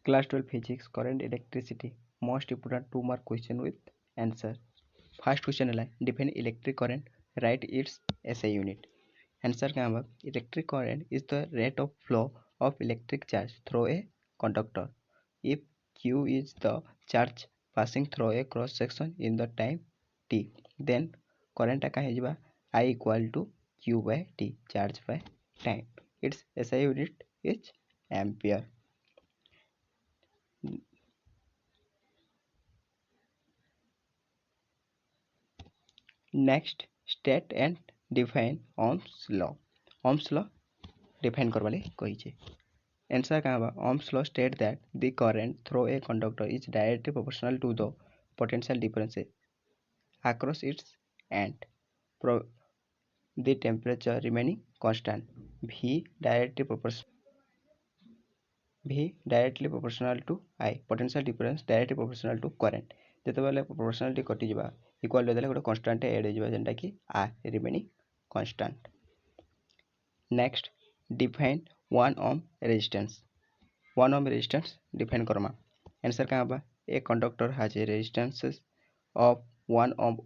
Class 12 physics, current, electricity. Most important 2 mark question with answer. First question है define electric current, write its SI unit. Answer क्या होगा? Electric current is the rate of flow of electric charge through a conductor. If Q is the charge passing through a cross section in the time t, then current का है जब I equal to Q by t, charge by time. Its SI unit is ampere. Next, state and define Ohm's law. Ohm's law define करवाले कही छे. Answer क्या होगा? Ohm's law state that the current through a conductor is directly proportional to the potential difference across its end. The temperature remaining constant. V directly proportional to I. Potential difference directly proportional to current. ଯେତେବେଳେ proportionality କଟିଯିବା equal ଦେଲେ ଗୋଟେ constant add ହେଇଯିବା ଯେନ୍ଟା କି R remaining constant. Next, define 1 ohm resistance. 1 ohm resistance define Karma. Answer क्या होगा? A conductor has a resistance of 1 ohm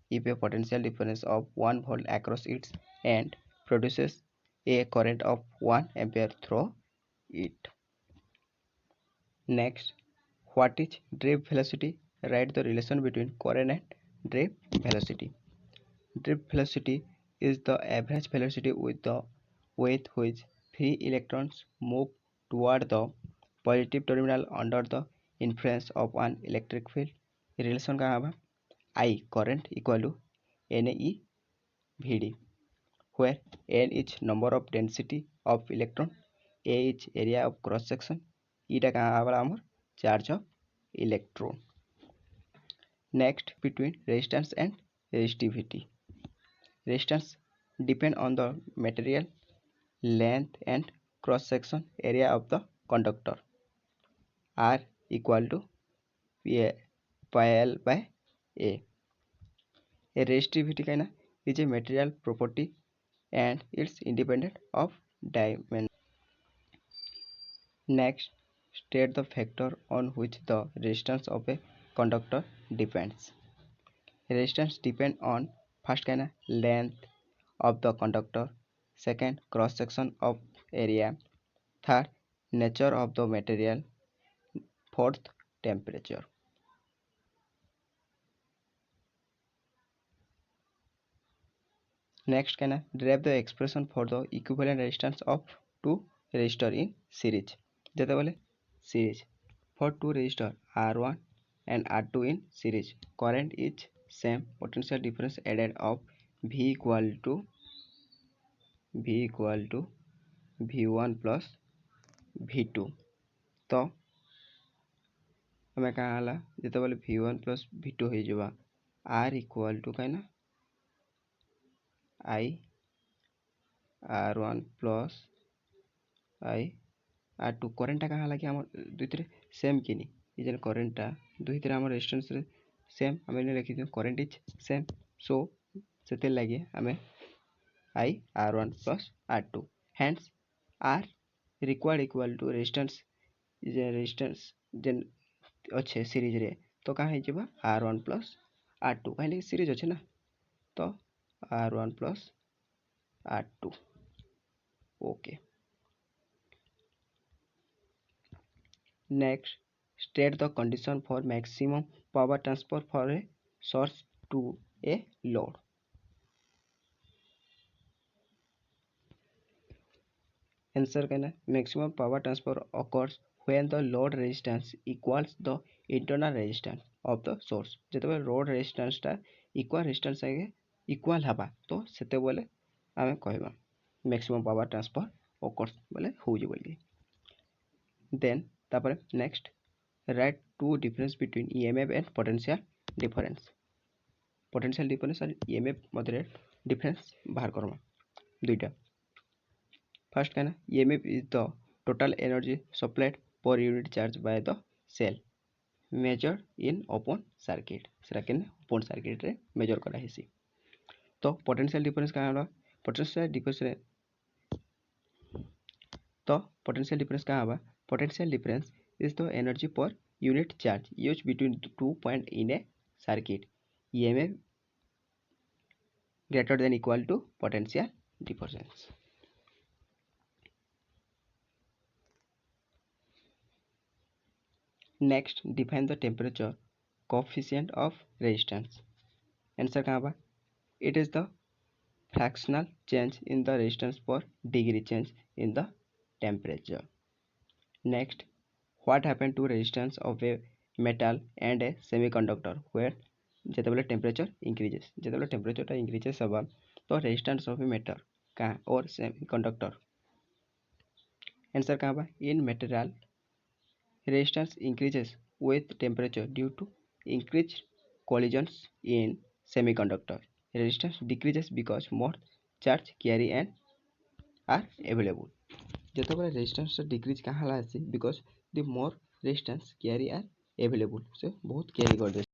if a potential difference of 1 volt across its end produces a current of 1 ampere through it. Next, what is drift velocity? Write the relation between current and drift velocity. Drift velocity is the average velocity with which free electrons move toward the positive terminal under the influence of an electric field. Relation का होगा? I current equal to NE VD, where N is number of density of electron, A is area of cross section, eta कहाँ आवाला हमर charge of electron. Next, between resistance and resistivity. Resistance depend on the material, length and cross section area of the conductor. R equal to pi L by A. A resistivity kind is a material property and it's independent of dimension. Next, state the factor on which the resistance of a conductor depends. Resistance depends on first kind length of the conductor, second cross section of area, third nature of the material, fourth temperature. Next can derive the expression for the equivalent resistance of two resistor in series. जेते series for two resistor R1 and R2 in series. Current is same. Potential difference added of V equal to V1 plus V2. तो हमें कहाँ आला जेते V1 plus V2 हो जावा R equal to कहना I R1 plus I R2. Current कहाँ आला कि हम दुईथरे सेम कि नहीं ये करेंट दुईथरे आम रेजिस्टेंस सेम आम लिखी दियो करेंट इज सेम सो से लगे आम I R1 plus R2. Hence R required equal to resistance जेन अच्छे सीरीज रे तो कहाँ है R1 plus R2 कहीं सीरीज अच्छे ना तो R1 plus R2. Okay. Next, state the condition for maximum power transfer for a source to a load. Answer कहना maximum power transfer occurs when the load resistance equals the internal resistance of the source. जेते load resistance टा equal resistance आगे equal हबा तो सेते बोले आमे कहबा maximum power transfer occurs बोले हो जे बोली. Then तापर next write two difference between EMF and potential difference. Potential difference and EMF Madhya difference बाहर करमा दुईटा. First कहना EMF is the total energy supplied per unit charge by the cell measured in open circuit. सेरा केने open circuit रे measure करा हेसी. तो potential difference कहाँ होला? Potential difference रे तो potential difference कहाँ हवा? Potential difference is the energy per unit charge used between the 2 points in a circuit. EMF greater than equal to potential difference. Next, define the temperature coefficient of resistance. Answer कहाँ बा? It is the fractional change in the resistance per degree change in the temperature. Next, what happened to resistance of a metal and a semiconductor where ଯେତେବେଳେ temperature increases, ଯେତେବେଳେ temperature ଟା increases हवा तो resistance of a metal का or semiconductor. Answer कहाँ बा? In material resistance increases with temperature due to increased collisions in semiconductor. Resistance decreases because more charge carry and are available. ଯେତେବେଳେ resistance decrease କାହା ହେଲା ଅଛି because the more resistance carry are available, ସେ ବହୁତ carry କରିଦେ